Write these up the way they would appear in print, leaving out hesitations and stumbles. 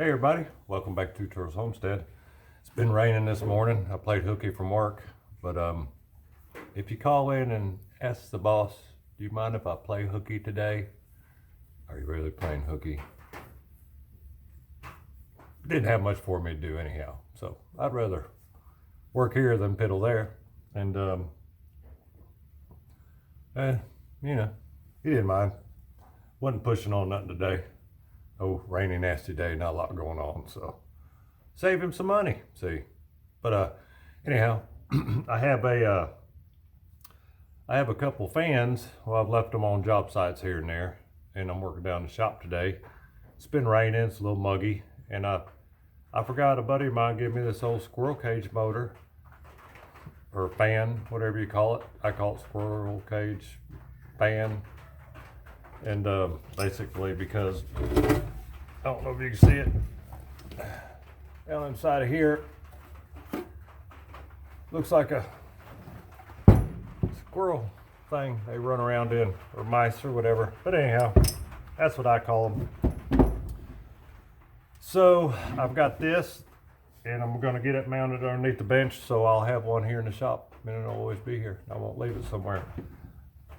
Hey everybody, welcome back to Turtle's Homestead. It's been raining this morning. I played hooky from work, but if you call in and ask the boss, do you mind if I play hooky today? Are you really playing hooky? Didn't have much for me to do anyhow, so I'd rather work here than piddle there. And you know, he didn't mind. Wasn't pushing on nothing today. Oh, rainy, nasty day, not a lot going on, so save him some money, see. But anyhow, I have a couple fans. Well, I've left them on job sites here and there, and I'm working down the shop today. It's been raining, it's a little muggy, and I forgot a buddy of mine gave me this old squirrel cage motor, or fan, whatever you call it. I call it squirrel cage fan. And basically, because I don't know if you can see it down inside of here, looks like a squirrel thing they run around in, or mice or whatever. But anyhow, that's what I call them. So I've got this, and I'm going to get it mounted underneath the bench, so I'll have one here in the shop, and it'll always be here. I won't leave it somewhere.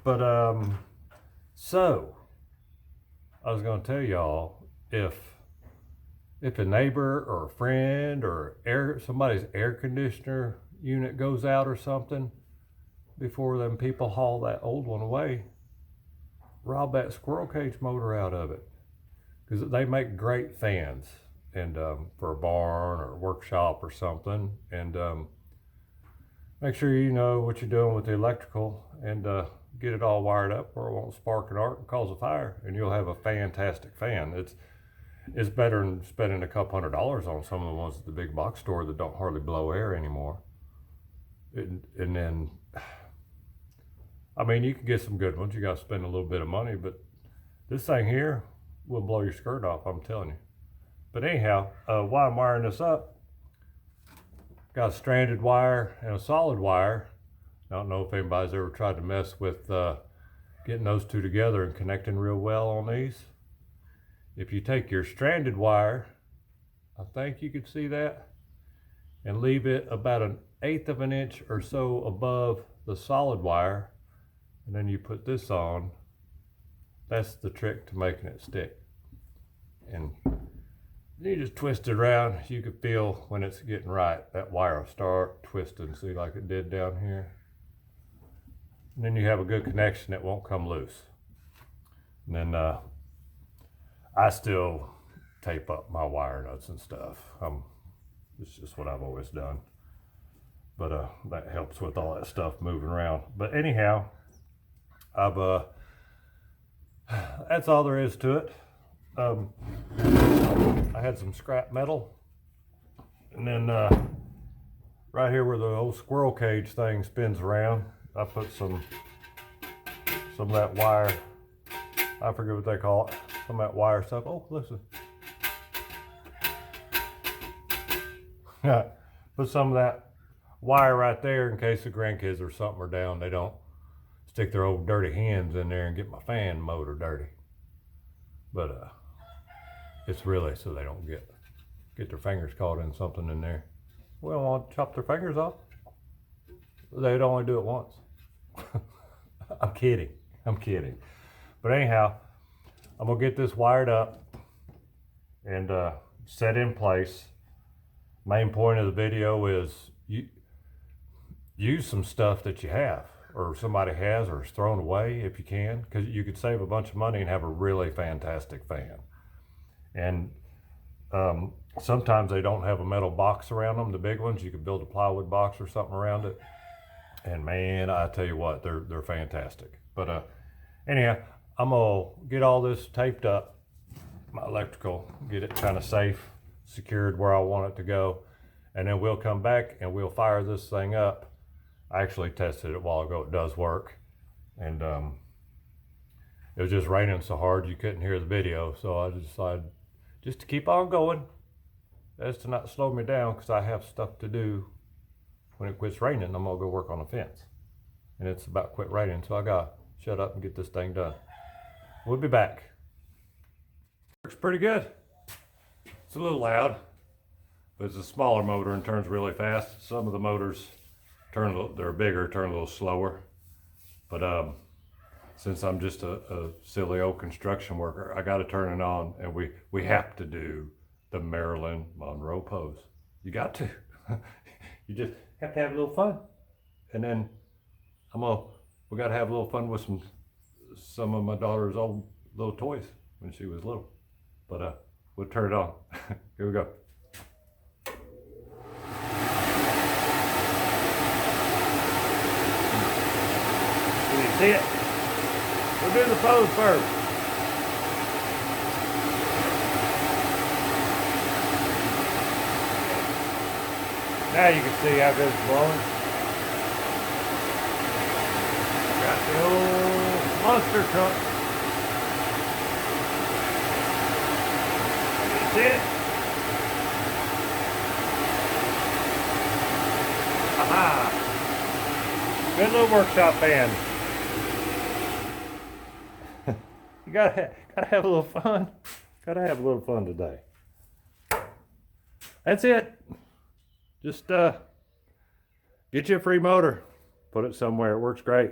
But so I was going to tell y'all, if a neighbor or a friend or somebody's air conditioner unit goes out or something, before them people haul that old one away, rob that squirrel cage motor out of it, because they make great fans, and for a barn or a workshop or something. And make sure you know what you're doing with the electrical, and get it all wired up or it won't spark an arc and cause a fire, and you'll have a fantastic fan. It's better than spending a couple $100s on some of the ones at the big box store that don't hardly blow air anymore. And then, I mean, you can get some good ones. You got to spend a little bit of money, but this thing here will blow your skirt off, I'm telling you. But anyhow, while I'm wiring this up, got a stranded wire and a solid wire. I don't know if anybody's ever tried to mess with getting those two together and connecting real well on these. If you take your stranded wire, I think you could see that, and leave it about 1/8 of an inch or so above the solid wire, and then you put this on, that's the trick to making it stick. And you just twist it around. You can feel when it's getting right, that wire will start twisting, see, like it did down here. And then you have a good connection, it won't come loose. And then I still tape up my wire nuts and stuff. It's just what I've always done. But that helps with all that stuff moving around. But anyhow, that's all there is to it. I had some scrap metal, and then right here where the old squirrel cage thing spins around, I put some of that wire, I forget what they call it, some of that wire stuff. Oh, listen. Put some of that wire right there in case the grandkids or something are down. They don't stick their old dirty hands in there and get my fan motor dirty. But it's really so they don't get their fingers caught in something in there. We don't want to chop their fingers off. They'd only do it once. I'm kidding. But anyhow, I'm gonna get this wired up and set in place. Main point of the video is use some stuff that you have, or somebody has, or is thrown away if you can, because you could save a bunch of money and have a really fantastic fan. And sometimes they don't have a metal box around them. The big ones, you could build a plywood box or something around it. And man, I tell you what, they're fantastic. But anyhow, I'm gonna get all this taped up, my electrical, get it kind of safe, secured where I want it to go, and then we'll come back and we'll fire this thing up. I actually tested it a while ago. It does work, and it was just raining so hard you couldn't hear the video, so I decided just to keep on going, as to not slow me down, because I have stuff to do. When it quits raining, I'm gonna go work on the fence. And it's about quit raining, so I gotta shut up and get this thing done. We'll be back. Works pretty good. It's a little loud, but it's a smaller motor and turns really fast. Some of the motors they're bigger, turn a little slower. But since I'm just a silly old construction worker, I got to turn it on, and we have to do the Marilyn Monroe pose. You got to. You just have to have a little fun, and then we got to have a little fun with some of my daughter's old little toys when she was little. But we'll turn it on. Here we go. Can you see it? We'll do the pose first. Now you can see how good it's blowing. Got the old monster truck. Can you see it? Aha! Good little workshop band. You gotta have a little fun. Gotta have a little fun today. That's it. Just get you a free motor. Put it somewhere. It works great.